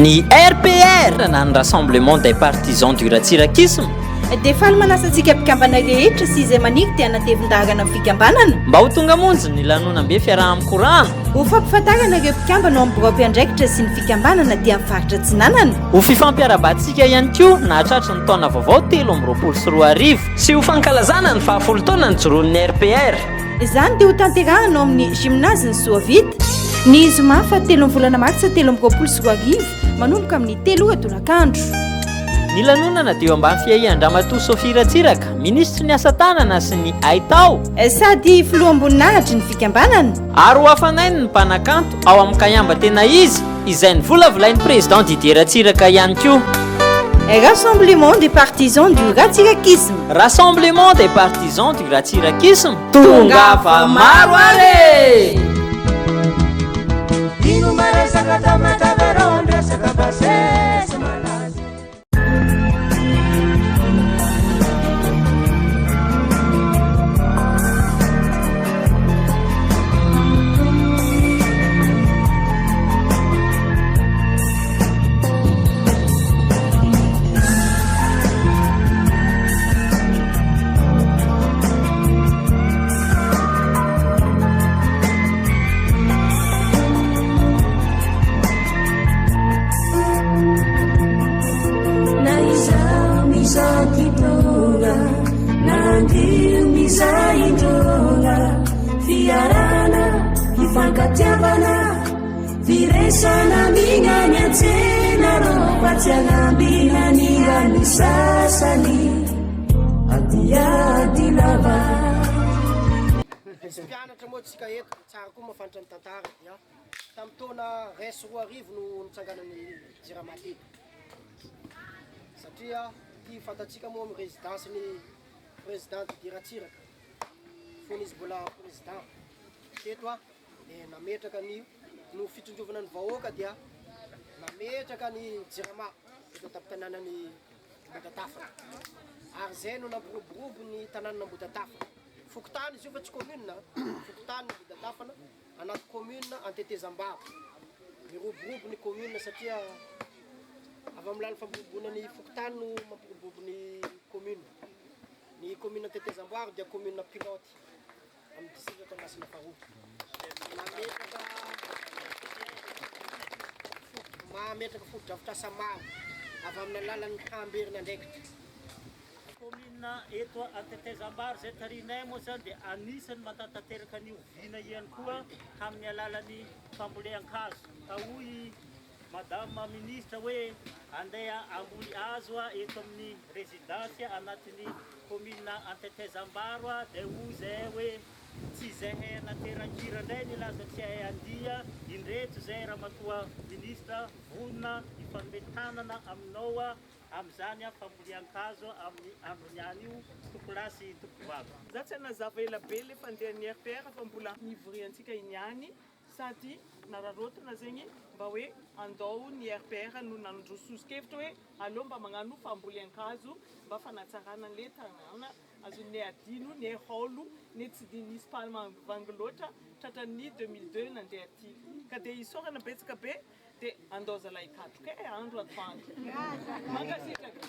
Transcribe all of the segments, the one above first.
Ny RPR na ny Rassemblement des Partisans du Ratsirakisme dia faly manasantsika mpikambana rehetra sy izay maniko dia natevin-dahana amin'ny fikambanana mba ho tonga monjy ny lanonam-be fiaraha-mikorana ho fampifantarana ireo mpikambana ao amin'ny borao-piandraikitra sy ny fikambanana dia mivarotra tsinanana ho fifampiarabantsika ihany koa nahatratra ny taona vaovao 2024 sy ho fankalazana ny 10 taona ny joroan'ny RPR izany dia ho tanterahana ao amin'ny gymnase ny Soavita ny zoma fa 3 volana martsa 2024 manomboka amin'ny 3 tolakandro. Ny lanonana dia eo ambany fiahian-dramatoa Sofia Ratsiraka, ministry ny asa tanana sy ny Aitao, sady filoam-boninahitry ny fikambanana ary ho hafanainy ny mpanakanto ao amin'ny kayamba-tena izy izay ny volavolain'ny président Didier Ratsiraka ihany koa. Rassemblement des Partisans du Ratsirakisme. Rassemblement des Partisans du Ratsirakisme. Tonga fa maro are! Mpianatra moa tsika eto tsara koa mafantatra ny tantara ya tamin'ny taona 20 no nitsanganan'ny Jiramati satria ity fantatsika moa amin'ny résidence ny président Didier Ratsiraka fony izy mbola président teto dia nametraka ny no fitondrovana ny vahoaka dia nametraka ny Jirama eto tampon-tanànany Botatafana ary zay no nampiroborobo ny tanàna Botatafana. Fokotany izy io fa tsy commune fokotany ny Botatafana anaty commune Antetezambaro miroborobo ny commune satria avy amin'ny lala famborobona ny fokotany no mampiroborobo ny commune Antetezambaro dia commune pilote amin'ny district Toamasina Faroa mametraka foto-drafitrasa maro avy amin'ny alalan'ny Hamberina andraikitra. Commune eto Antetezambaro zay tarinay moa zany dia anisany matantanteraka ny oviana ihany koa amin'ny alalan'ny fambolean-kazo. Tahoy madame ministre hoe andeha ambony hazo eto amin'ny résidence anatin'ny commune Antetezambaro dia hoy zay hoe tsy zay nateran-kirandray ny laza tsy hay andia indreto zay ramatoa ministre vonona ifanometanana aminao am'izany fambolean-kazo amin'ny androny any io tokolasy tokovavy. Za tsy nazava ela be le fandehan'ny RPR fa mbola nivoriantsika iniany sady nararotana zegny mba hoe andao ny RPR no nanondrososokevitra hoe aleo mba magnano fambolean-kazo mba fanatsarana le tanàna azon'ny adino ny holo ny tsy dinisy palmavangy loatra tratran'ny 2002 nandeha aty ka dia isorana betsaka be dia andao zalahy ikatroka andro atoandro mankasitraka.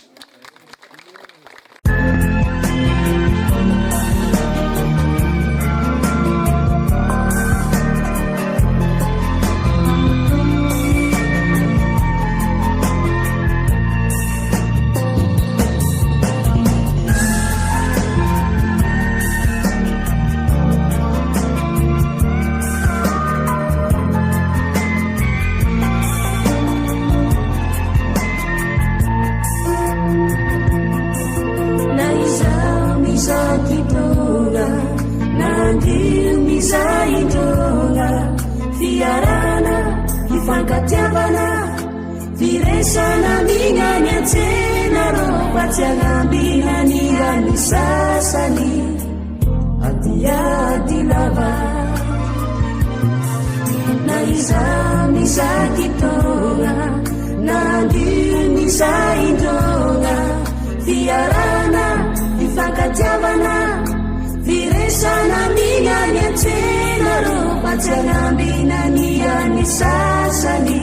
Jangan bina ni ani sasani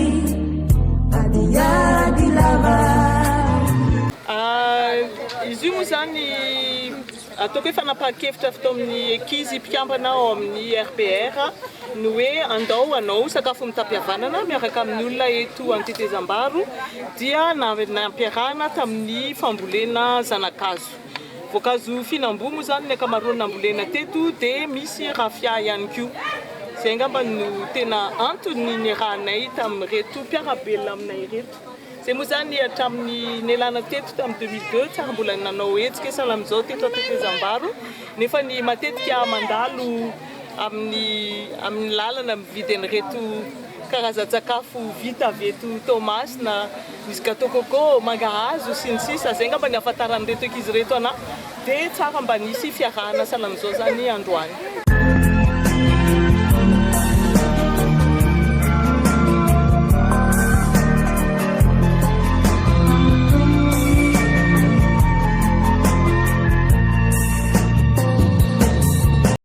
adia ataoko hoe fanapahakevitra fito amin'ny ankizy mpiambana ao amin'ny RPR ny hoe andao anao sakafo mitam-pihavanana miaraka amin'ny olona eto Antetezambaro dia nampiarahana tamin'ny fambolena zanakazo. Voankazo fihinam-boa moa zany ny ankamaroany nambolena teto dia misy rafia ihany koa. Zay angamba no tena antony niarahanay tamin'ireto mpiarabelona aminay reto. Zay moa zany hatramin'ny nialana teto tamin'ny 2002 tsara mbola nanao hetsika sahala amin'izao teto Antetezambaro nefa ny matetika mandalo amin'ny lalana mividy an'ireto karazan-tsakafo vita avy eto Thomas na misy gâteau coco, mangahazo sy ny sisa. Zay angamba ny ahafantaran'ireto ankizy reto ana dia tsara mba nisy fiarahana sahala amin'izao zany androany.